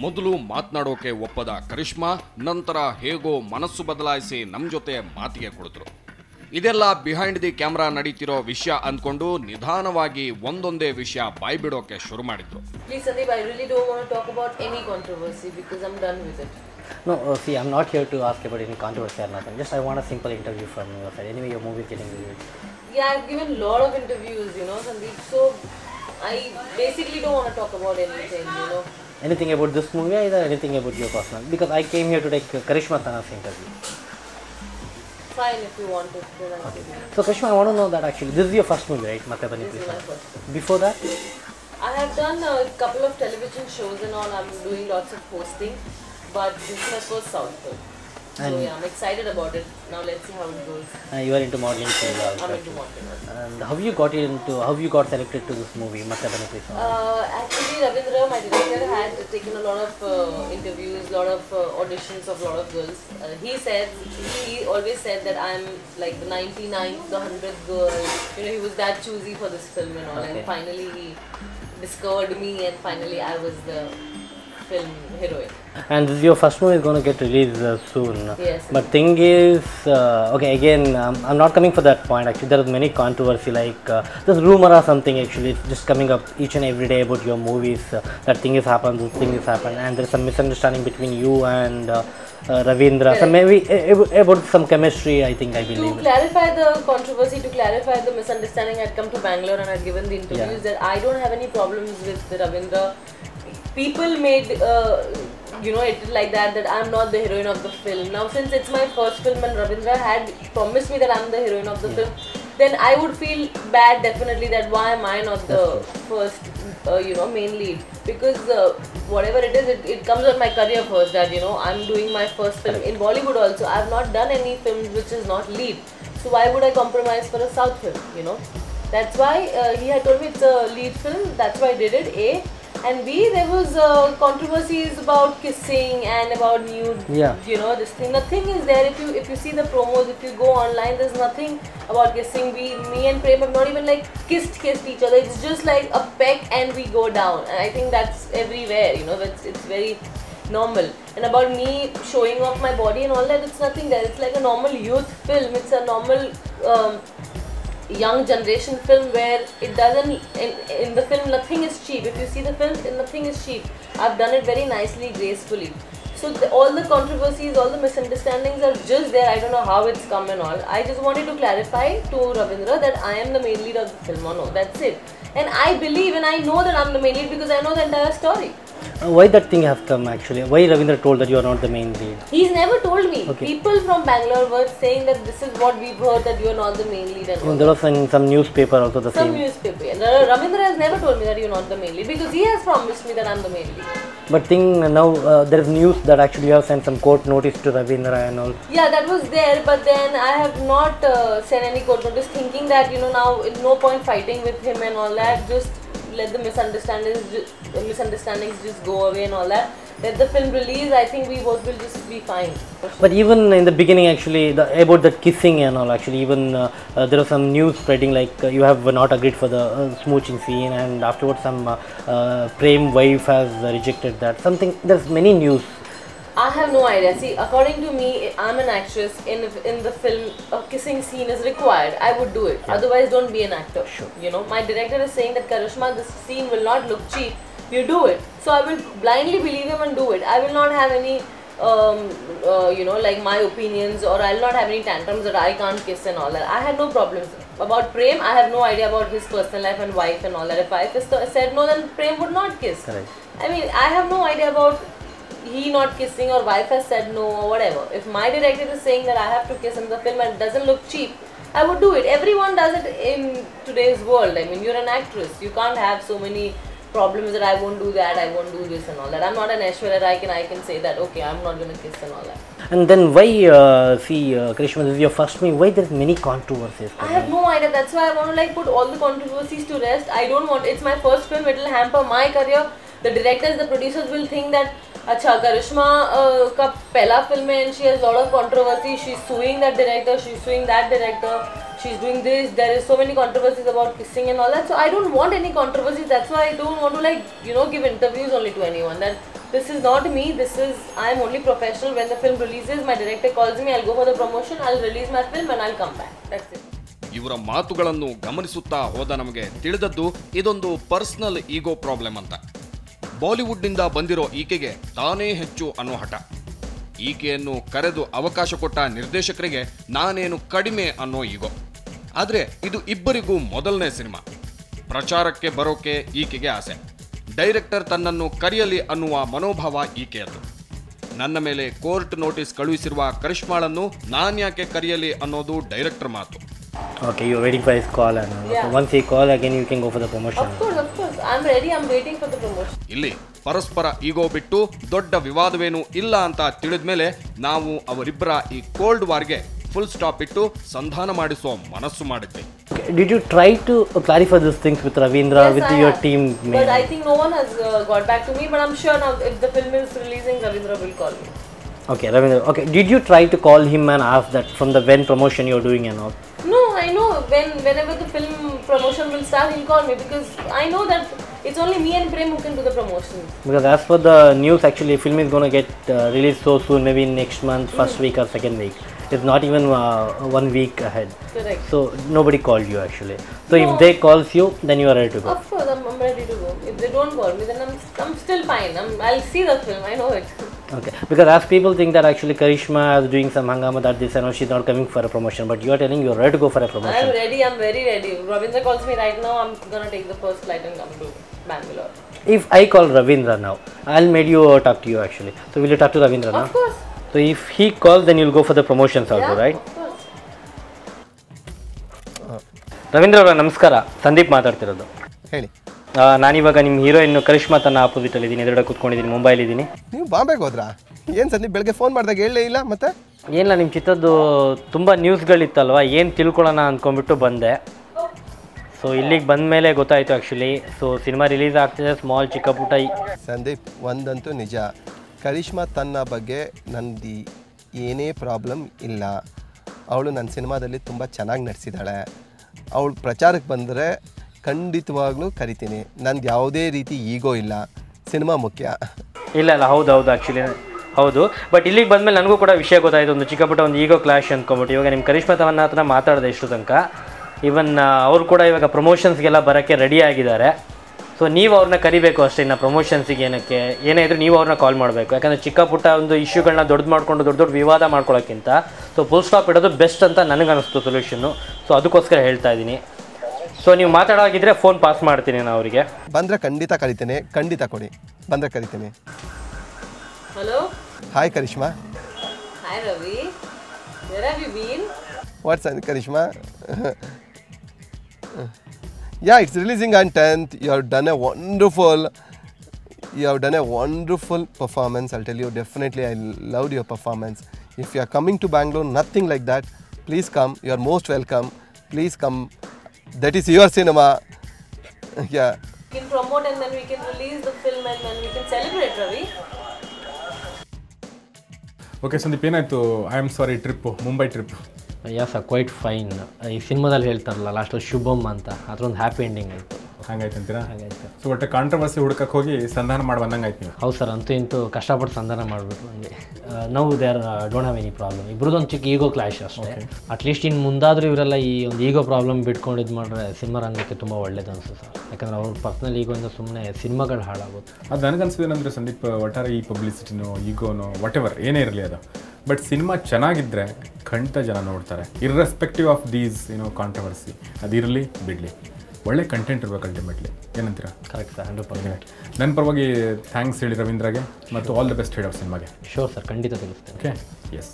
ಮೊದಲು ಮಾತನಾಡೋಕೆ ಒಪ್ಪದ ಕರಿಷ್ಮಾ ನಂತರ ಹೇಗೋ ಮನಸ್ಸು ಬದಲಾಯಿಸಿ ನಮ್ಮ ಜೊತೆ ಮಾತಿಗೆ ಕುಳಿತರು. ಇದೆಲ್ಲ ಬಿಹೈಂಡ್ ದಿ ಕ್ಯಾಮ್ರಾ ನಡೀತಿರೋ ವಿಷಯ ಅಂದ್ಕೊಂಡು ನಿಧಾನವಾಗಿ ಒಂದೊಂದೇ ವಿಷಯ ಬಾಯ್ಬಿಡೋಕೆ ಶುರು ಮಾಡಿದ್ರು. Please Sandeep, I really don't want to talk about any controversy because I'm done with it. No, see, I'm not here to ask about any controversy or nothing. Just I want a simple interview from your side. Anyway, your movie is getting reviewed. Yeah, I've given a lot of interviews, Sandeep. So I basically don't want to talk about anything, Anything about this movie or either anything about your personal? Because I came here to take Karishma Tana's interview. Fine, if you want it, then I'll give you. So Karishma, I want to know that actually this is your first movie, right? This is my first movie. Before that? I have done a couple of television shows and all. I'm doing lots of hosting, but this is my first South film. So yeah, I'm excited about it. Now let's see how it goes. You are into modeling too. I'm into modeling. And how you got selected to this movie? Actually, Ravindra, my director, had taken a lot of interviews, a lot of auditions of a lot of girls. He always said that I'm like the 99th, the 100th girl. He was that choosy for this film and all. Okay. And finally he discovered me and finally I was the film heroine. And this is your first movie is going to get released soon. Yes. But thing is, okay, again, I'm not coming for that point. Actually, there is many controversy. Like there's rumor or something. Actually, it's just coming up each and every day about your movies. That thing has happened. This thing has happened, and there's some misunderstanding between you and Ravindra. Correct. So maybe about some chemistry. I believe. To clarify the controversy, to clarify the misunderstanding, I'd come to Bangalore and I'd given the interviews that I don't have any problems with Ravindra. People made it like that I'm not the heroine of the film. Now since it's my first film and Ravindra had promised me that I'm the heroine of the film, then I would feel bad definitely that why am I not the first main lead, because whatever it is, it comes on my career first that I'm doing my first film in Bollywood also. I've not done any films which is not lead, so why would I compromise for a South film? That's why he had told me it's a lead film, that's why I did it, A. And B, there was controversies about kissing and about nude, this thing. Nothing is there. If you see the promos, if you go online, there's nothing about kissing. Me and Prem have not even like kissed each other. It's just like a peck and we go down. And I think that's everywhere, it's very normal. And about me showing off my body and all that, it's nothing there. It's like a normal youth film. It's a normal young generation film where it doesn't, in the film nothing is cheap. If you see the film, nothing is cheap. I've done it very nicely, gracefully. So all the controversies, all the misunderstandings are just there. I don't know how it's come and all. I just wanted to clarify to Ravindra that I am the main lead of the film or no, that's it. And I believe and I know that I'm the main lead because I know the entire story. Why that thing has come actually? Why Ravindra told that you are not the main lead? He's never told me. Okay. People from Bangalore were saying that this is what we've heard, that you are not the main lead. And there was some newspaper also the same. Some newspaper. And Ravindra has never told me that you're not the main lead because he has promised me that I'm the main lead. But now there is news that actually you have sent some court notice to Ravindra and all. Yeah, that was there, but then I have not sent any court notice, thinking that now no point fighting with him and all that. Just let the misunderstandings just go away and all that. Let the film release. I think we both will just be fine. Sure. But even in the beginning, actually, about that kissing and all, actually, even there was some news spreading like you have not agreed for the smooching scene, and afterwards some Prem wife has rejected that. Something, there's many news. I have no idea. See, according to me, I'm an actress. In the film, a kissing scene is required. I would do it. Yeah. Otherwise, don't be an actor. Sure. My director is saying that Karishma, this scene will not look cheap. You do it. So I will blindly believe him and do it. I will not have any, like my opinions, or I will not have any tantrums that I can't kiss and all that. I had no problems. About Prem, I have no idea about his personal life and wife and all that. If wife said no, then Prem would not kiss. Correct. I mean, I have no idea about he not kissing or wife has said no or whatever. If my director is saying that I have to kiss in the film and it doesn't look cheap, I would do it. Everyone does it in today's world. I mean, you're an actress. You can't have so many problems that I won't do that, I won't do this and all that. I'm not an Aishwarya Rai, I can say that, okay, I'm not going to kiss and all that. And then why, Karishma, this is your first movie, why there's many controversies? I have no idea. That's why I want to put all the controversies to rest. I don't want, it's my first film, it will hamper my career. The directors, the producers will think that अच्छा करिश्मा का पहला film है and she has a lot of controversy. She's suing that director, she's suing that director, she's doing this. There is so many controversies about kissing and all that. So I don't want any controversies. That's why I don't want to like give interviews only to anyone. That this is not me. I am only professional. When the film releases, my director calls me. I'll go for the promotion. I'll release my film and I'll come back. That's it. ಇವರ ಮಾತುಗಳನ್ನು ಗಮನಿಸುತ್ತಾ ಹೋದ ನಮಗೆ ತಿಳಿದದ್ದು ಇದೊಂದು personal ಈಗೋ problem ಅಂತ. ಬಾಲಿವುಡ್ನಿಂದ ಬಂದಿರೋ ಈಕೆಗೆ ತಾನೇ ಹೆಚ್ಚು ಅನ್ನೋ ಹಠ. ಈಕೆಯನ್ನು ಕರೆದು ಅವಕಾಶ ಕೊಟ್ಟ ನಿರ್ದೇಶಕರಿಗೆ ನಾನೇನು ಕಡಿಮೆ ಅನ್ನೋ ಈಗೋ. ಆದರೆ ಇದು ಇಬ್ಬರಿಗೂ ಮೊದಲನೇ ಸಿನಿಮಾ. ಪ್ರಚಾರಕ್ಕೆ ಬರೋಕೆ ಈಕೆಗೆ ಆಸೆ. ಡೈರೆಕ್ಟರ್ ತನ್ನನ್ನು ಕರೆಯಲಿ ಅನ್ನುವ ಮನೋಭಾವ ಈಕೆಯದ್ದು. ನನ್ನ ಮೇಲೆ ಕೋರ್ಟ್ ನೋಟಿಸ್ ಕಳುಹಿಸಿರುವ ಕರಿಷ್ಮಾಳನ್ನು ನಾನ್ಯಾಕೆ ಕರೆಯಲಿ ಅನ್ನೋದು ಡೈರೆಕ್ಟರ್ ಮಾತು. Okay, you're waiting for his call and once he call again you can go for the promotion. Of course. I'm ready. I'm waiting for the promotion. ಇಲ್ಲಿ ಪರಸ್ಪರ ಈಗೋ ಬಿಟ್ಟು ದೊಡ್ಡ ವಿವಾದವೇನೂ ಇಲ್ಲ ಅಂತ ತಿಳಿದ ಮೇಲೆ ನಾವು ಅವರಿಬ್ಬರ ಈ ಕೋಲ್ಡ್ ವಾರ್ಗೆ ಫುಲ್ ಸ್ಟಾಪ್ ಇಟ್ಟು ಸಂಧಾನ ಮಾಡಿಸೋ ಮನಸ್ಸು ಮಾಡಿದ್ವಿ. Did you try to clarify these things with Ravindra, yes, with your team? But I think no one has got back to me. But I'm sure now if the film is releasing, Ravindra will call me. Okay, Ravindra. Okay, did you try to call him and ask that from the when promotion you're doing and all? No, I know whenever the film promotion will start, he'll call me because I know that it's only me and Prem who can do the promotion. Because as per the news, actually, film is going to get released so soon, maybe next month, first week or second week. It's not even 1 week ahead. Correct. So nobody called you actually. So if they calls you, then you are ready to go. Of course, I'm ready to go. If they don't call me, then I'm still fine. I'll see the film. I know it. Okay. Because as people think that actually Karishma is doing some hangama that this and she's not coming for a promotion, but you are telling you're ready to go for a promotion. I'm ready. I'm very ready. Ravindra calls me right now. I'm gonna take the first flight and come to Bangalore. If I call Ravindra now, I'll make you talk to you actually. So will you talk to Ravindra now? Of course. So if he calls, then you'll go for the promotions also, right? Of course. Ravindra ಅವರ ನಮಸ್ಕಾರ, ಸಂದೀಪ್ ಮಾತಾಡ್ತಿರೋದು. ಹೇಳಿ. ನಾನಿವಾಗ ನಿಮ್ಮ heroine Karishma ತನ್ನ ಆಪೋಸಿಟಲ್ಲಿ ಇದ್ದೀನಿ, ಎದುರುಗಡೆ ಕೂತ್ಕೊಂಡಿದ್ದೀನಿ, ಮುಂಬೈಲಿದ್ದೀನಿ. ನೀವು ಬಾಂಬೆಗೆ ಹೋದ್ರಾ? ಏನು ಸಂದೀಪ್ ಬೆಳಗ್ಗೆ ಫೋನ್ ಮಾಡಿದಾಗ ಹೇಳಲೇ ಇಲ್ಲ ಮತ್ತೆ? ಏನಿಲ್ಲ, ನಿಮ್ಮ ಚಿತ್ರದ್ದು ತುಂಬ ನ್ಯೂಸ್ಗಳಿತ್ತಲ್ವ, ಏನು ತಿಳ್ಕೊಳ್ಳೋಣ ಅಂದ್ಕೊಂಡ್ಬಿಟ್ಟು ಬಂದೆ. ಸೊ ಇಲ್ಲಿಗೆ ಬಂದ ಮೇಲೆ ಗೊತ್ತಾಯಿತು ಆ್ಯಕ್ಚುಲಿ. ಸೊ ಸಿನಿಮಾ ರಿಲೀಸ್ ಆಗ್ತಿದೆ, ಸ್ಮಾಲ್ ಚಿಕ್ಕ ಪುಟ್ಟ. ಸಂದೀಪ್, ಒಂದಂತೂ ನಿಜ, ಕರಿಷ್ಮಾ ತನ್ನ ಬಗ್ಗೆ ನಂದು ಏನೇ ಪ್ರಾಬ್ಲಮ್ ಇಲ್ಲ. ಅವಳು ನನ್ನ ಸಿನಿಮಾದಲ್ಲಿ ತುಂಬ ಚೆನ್ನಾಗಿ ನಟಿಸಿದ್ದಾಳೆ. ಅವಳು ಪ್ರಚಾರಕ್ಕೆ ಬಂದರೆ ಖಂಡಿತವಾಗ್ಲೂ ಕರಿತೀನಿ. ನಂದು ಯಾವುದೇ ರೀತಿ ಈಗೋ ಇಲ್ಲ, ಸಿನಿಮಾ ಮುಖ್ಯ. ಇಲ್ಲ ಹೌದು ಆ್ಯಕ್ಚುಲಿ ಹೌದು. ಬಟ್ ಇಲ್ಲಿಗೆ ಬಂದಮೇಲೆ ನನಗೂ ಕೂಡ ವಿಷಯ ಗೊತ್ತಾಯಿತು, ಒಂದು ಚಿಕ್ಕ ಪುಟ್ಟ ಒಂದು ಈಗೋ ಕ್ಲಾಶ್ ಅಂದ್ಕೊಂಬಿಟ್ಟು. ಇವಾಗ ನಿಮ್ಮ ಕರಿಷ್ಮಾ ತವನ್ನ ಹತ್ರ ಮಾತಾಡಿದೆ ಇಷ್ಟು ತನಕ. ಈವನ್ ಅವರು ಕೂಡ ಇವಾಗ ಪ್ರಮೋಷನ್ಸ್ಗೆಲ್ಲ ಬರೋಕ್ಕೆ ರೆಡಿ ಆಗಿದ್ದಾರೆ. ಸೊ ನೀವು ಅವ್ರನ್ನ ಕರಿಬೇಕು ಅಷ್ಟೇ. ಇನ್ನು ಪ್ರಮೋಷನ್ಸಿಗೆ ಏನೇ ಇದ್ರೂ ನೀವು ಅವ್ರನ್ನ ಕಾಲ್ ಮಾಡಬೇಕು. ಯಾಕಂದರೆ ಚಿಕ್ಕ ಪುಟ್ಟ ಒಂದು ಇಶ್ಯೂಗಳನ್ನ ದೊಡ್ಡ ಮಾಡ್ಕೊಂಡು ದೊಡ್ಡ ವಿವಾದ ಮಾಡ್ಕೊಳ್ಳೋಕ್ಕಿಂತ ಸೊ ಫುಲ್ ಸ್ಟಾಪ್ ಇಡೋದು ಬೆಸ್ಟ್ ಅಂತ ನನಗೆ ಅನ್ನಿಸ್ತು ಸೊಲ್ಯೂಷನ್ನು. ಸೊ ಅದಕ್ಕೋಸ್ಕರ ಹೇಳ್ತಾ ಇದ್ದೀನಿ. ಸೊ ನೀವು ಮಾತಾಡೋಗಿದ್ರೆ ಫೋನ್ ಪಾಸ್ ಮಾಡ್ತೀನಿ ನಾನು ಅವರಿಗೆ. ಬಂದರೆ ಖಂಡಿತ ಕರಿತೇನೆ, ಖಂಡಿತ ಕೊಡಿ, ಬಂದರೆ ಕರಿತೇನೆ. Hello. Hi Karishma. Hi Ravi. Where have you been? What's Karishma? Yeah, it's releasing on 10th. You have done a wonderful performance. I'll tell you, definitely I loved your performance. If you are coming to Bangalore, nothing like that, please come. You are most welcome. Please come. That is your cinema. Yeah. We can promote and then we can release the film and then we can celebrate, Ravi. Okay Sandeep, ಏನಾಯಿತು? I am sorry, Mumbai trip. Yes quite fine. ಈ ಸಿನಿಮಾದಲ್ಲಿ ಹೇಳ್ತಾರಲ್ಲ ಲಾಸ್ಟಲ್ಲಿ ಶುಭಮ್ ಅಂತ, ಅದರೊಂದು happy ending ಆಯಿತು. ಹಂಗಾಯ್ತು ಅಂತೀರಾ? ಹಾಗಾಯ್ತು. So ಒಟ್ಟೆ controversy ಹುಡುಕಕ್ಕೆ ಹೋಗಿ ಸಂಧಾನ ಮಾಡಿ ಬಂದಂಗೆ ಆಯ್ತು ನೀವು. ಹೌದು ಸರ್, ಅಂತೂ ಇಂತೂ ಕಷ್ಟಪಟ್ಟು ಸಂಧಾನ ಮಾಡಿಬಿಟ್ರು ನನಗೆ. ನಾವು there don't have any problem. ಇಬ್ಬರದ್ದು ಒಂದು ಚಿಕ್ಕ ಈಗೋ ಕ್ಲಾಶ್ ಅಷ್ಟೇ. ಅಟ್ಲೀಸ್ಟ್ ಇನ್ನು ಮುಂದಾದರೂ ಇವರೆಲ್ಲ ಈ ಒಂದು ಈಗೋ ಪ್ರಾಬ್ಲಮ್ ಬಿಟ್ಕೊಂಡು ಇದು ಮಾಡಿದ್ರೆ ಸಿನಿಮಾ ರಂಗಕ್ಕೆ ತುಂಬ ಒಳ್ಳೇದು ಅನಿಸುತ್ತೆ ಸರ್. ಯಾಕಂದರೆ ಅವ್ರ ಪರ್ಸ್ನಲ್ ಈಗೋಯಿಂದ ಸುಮ್ಮನೆ ಸಿನಿಮಾಗಳು ಹಾಳಾಗುತ್ತೆ. ಅದು ನನಗನ್ಸಿದೇನೆಂದರೆ ಸಂದೀಪ್, ಒಟ್ಟಾರೆ ಈ ಪಬ್ಲಿಸಿಟಿನೋ ಈಗೋನೋ ವಾಟ್ ಎವರ್ ಏನೇ ಇರಲಿ ಅದು, ಬಟ್ ಸಿನಿಮಾ ಚೆನ್ನಾಗಿದ್ದರೆ ಖಂಡಿತ ಜನ ನೋಡ್ತಾರೆ, ಇರ್ರೆಸ್ಪೆಕ್ಟಿವ್ ಆಫ್ ದೀಸ್ ಕಾಂಟ್ರವರ್ಸಿ. ಅದಿರಲಿ ಬಿಡಲಿ, ಒಳ್ಳೆ ಕಂಟೆಂಟ್ ಇರ್ಬೇಕು ಅಲ್ಟಿಮೇಟ್ಲಿ. ಏನಂತೀರಾ? Correct sir, 100%. ನನ್ನ ಪರವಾಗಿ ಥ್ಯಾಂಕ್ಸ್ ಹೇಳಿ ರವೀಂದ್ರಗೆ, ಮತ್ತು ಆಲ್ ದ ಬೆಸ್ಟ್ ಹೇಳೋ ಸಿನಿಮಾಗೆ. ಶೋರ್ ಸರ್, ಖಂಡಿತ ತಿಳಿಸ್ತೇನೆ. Okay, S.